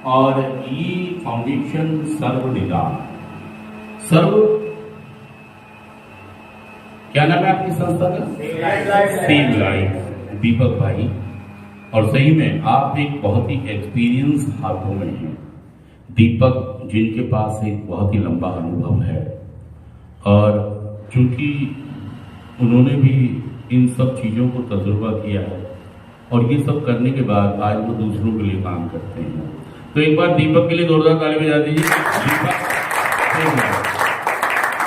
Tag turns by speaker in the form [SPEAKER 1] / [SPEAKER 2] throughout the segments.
[SPEAKER 1] और ये फाउंडेशन सर्व निदान सर्व, क्या नाम है आपकी संस्था का? सेव लाइफ दीपक भाई। और सही में आप एक बहुत ही एक्सपीरियंस हाथों में हैं दीपक, जिनके पास एक बहुत ही लंबा अनुभव है और चूंकि उन्होंने भी इन सब चीज़ों को तजुर्बा किया है और ये सब करने के बाद आज वो दूसरों के लिए काम करते हैं। तो एक बार दीपक के लिए जोरदार ताली बजा दीजिए। दीपक।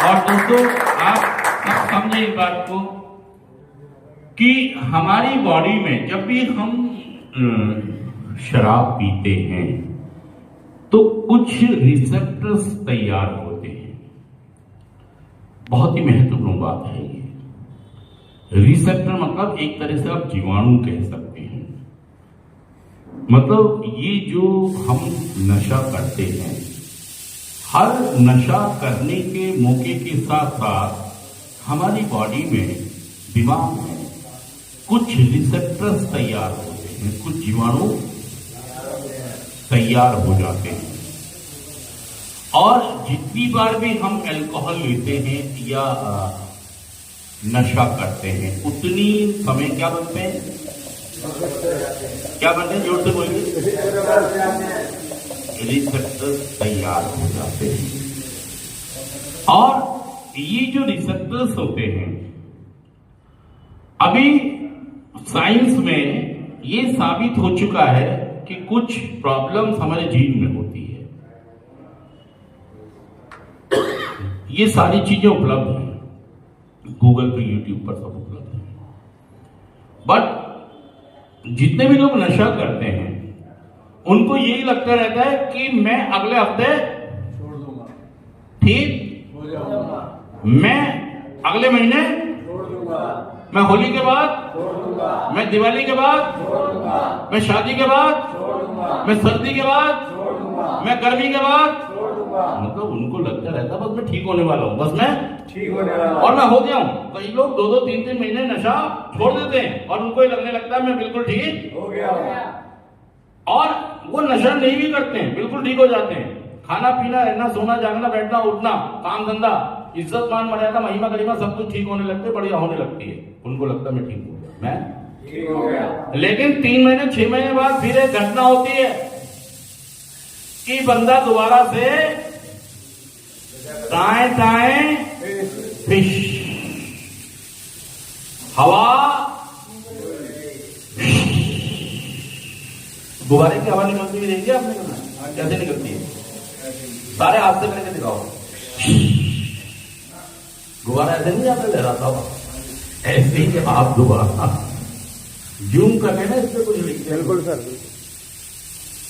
[SPEAKER 1] और दोस्तों आप सब समझे इस बात को कि हमारी बॉडी में जब भी हम शराब पीते हैं तो कुछ रिसेप्टर्स तैयार होते हैं। बहुत ही महत्वपूर्ण बात है ये। रिसेप्टर मतलब एक तरह से आप जीवाणु कह सकते हैं। मतलब ये जो हम नशा करते हैं, हर नशा करने के मौके के साथ साथ हमारी बॉडी में, दिमाग में कुछ रिसेप्टर्स तैयार होते हैं, कुछ जीवाणु तैयार हो जाते हैं। और जितनी बार भी हम अल्कोहल लेते हैं या नशा करते हैं उतनी समय क्या बनते हैं, क्या बनते हैं, जोर से बोलिए, रिसेप्टर्स तैयार हो जाते हैं। और ये जो रिसेप्टर्स होते हैं, अभी साइंस में ये साबित हो चुका है कि कुछ प्रॉब्लम्स हमारे जीन में होती है। ये सारी चीजें उपलब्ध हैं गूगल पे, यूट्यूब पर सब उपलब्ध है। बट जितने भी लोग नशा करते हैं उनको यही लगता रहता है कि मैं अगले हफ्ते
[SPEAKER 2] छोड़ दूंगा,
[SPEAKER 1] ठीक
[SPEAKER 2] हो जाऊंगा,
[SPEAKER 1] मैं अगले महीने
[SPEAKER 2] छोड़ दूंगा,
[SPEAKER 1] मैं होली के बाद
[SPEAKER 2] छोड़ दूंगा,
[SPEAKER 1] मैं दिवाली के बाद
[SPEAKER 2] छोड़ दूंगा,
[SPEAKER 1] मैं शादी के बाद
[SPEAKER 2] छोड़ दूंगा,
[SPEAKER 1] मैं सर्दी के बाद
[SPEAKER 2] छोड़ दूंगा,
[SPEAKER 1] मैं गर्मी के बाद।
[SPEAKER 2] छोड़ दूंगा।
[SPEAKER 1] मतलब उनको लगता रहता बस मैं ठीक होने वाला हूं, बस मैं
[SPEAKER 2] ठीक होने वाला
[SPEAKER 1] और मैं हो गया हूं। कई लोग 2-2, 3-3 महीने नशा छोड़ देते हैं और उनको ही लगने लगता है मैं बिल्कुल ठीक
[SPEAKER 2] हो गया।
[SPEAKER 1] और वो नशा नहीं भी करते हैं, बिल्कुल ठीक हो जाते हैं। खाना पीना, रहना, सोना, जागना, बैठना, उठना, काम धंधा, इज्जत मान मर्यादा, महिमा गरिमा सब कुछ ठीक होने लगते, बढ़िया होने लगती है। उनको लगता है मैं ठीक हो गया, मैं
[SPEAKER 2] ठीक हो गया।
[SPEAKER 1] लेकिन 3 महीने 6 महीने बाद फिर एक घटना होती है कि बंदा दोबारा से टाए टाए फिश, हवा, गुब्बारे की हवा निकलती हुई देखिए आपने कहा कैसे निकलती है? सारे हाथ से करके दिखाओ। गुब्बारा ऐसे नहीं जाता लहराता हुआ, ऐसे ही कि आप दोबारा जूम करके ना इस पे कुछ लिखते।
[SPEAKER 2] बिल्कुल सर,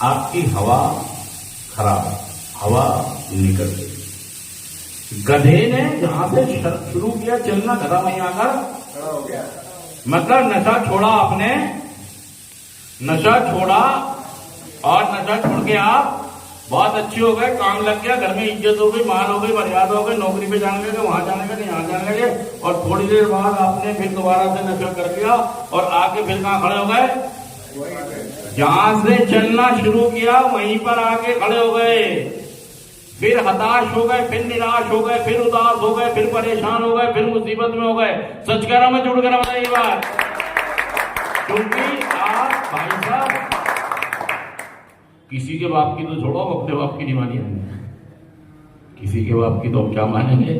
[SPEAKER 1] आपकी हवा खराब, हवा निकल गई। गधे ने जहां से शुरू किया चलना, गधा वहीं आकर
[SPEAKER 2] खड़ा हो गया।
[SPEAKER 1] मतलब नशा छोड़ा आपने, नशा छोड़ा और नशा छोड़ के आप बहुत अच्छे हो गए, काम लग गया, घर में इज्जत हो गई, मान हो गई, मर्यादा हो गई, नौकरी पे जाने लगे, वहां जाने लगे, यहाँ जाने लगे। और थोड़ी देर बाद आपने फिर दोबारा से नशा कर दिया और आके फिर कहां खड़े हो गए? जहां से चलना शुरू किया वहीं पर आके खड़े हो गए। फिर हताश हो गए, फिर निराश हो गए, फिर उदास हो गए, फिर परेशान हो गए, फिर मुसीबत में हो गए। सच कह रहा मैं, जुड़ कर बताइए बात। क्योंकि आप भाई साहब किसी के बाप की तो छोड़ो, अपने बाप की नहीं मानी हमने। किसी के बाप की तो हम क्या मानेंगे?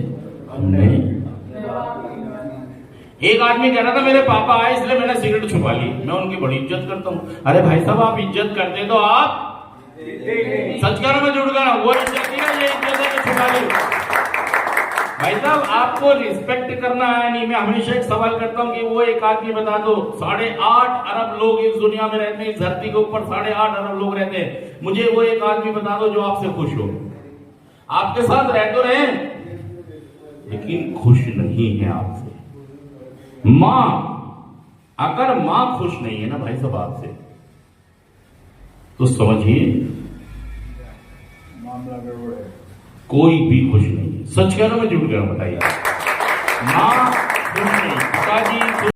[SPEAKER 1] हमने एक आदमी कह रहा था मेरे पापा आए इसलिए मैंने सिगरेट छुपा ली, मैं उनकी बड़ी इज्जत करता हूं। अरे भाई साहब आप इज्जत करते तो आप सच कह रहा मैं, जुड़ गया, वो इज्जत नहीं है, ये इज्जत है कि छुपा ली। भाई साहब आपको रिस्पेक्ट करना है नहीं। मैं हमेशा एक सवाल करता हूं कि वो एक आदमी बता दो, 8.5 अरब लोग इस दुनिया में रहते हैं, इस धरती के ऊपर 8.5 अरब लोग रहते हैं। मुझे वो एक आदमी बता दो जो आपसे खुश हो, आपके साथ रह तो रहे लेकिन खुश नहीं है आपसे। मां, अगर मां खुश नहीं है ना भाई साहब आपसे, तो समझिए
[SPEAKER 2] मामला गड़बड़ है।
[SPEAKER 1] कोई भी खुश नहीं है। सच कह रहा हूं मैं, झूठ कह रहा हूं, बताइए। मां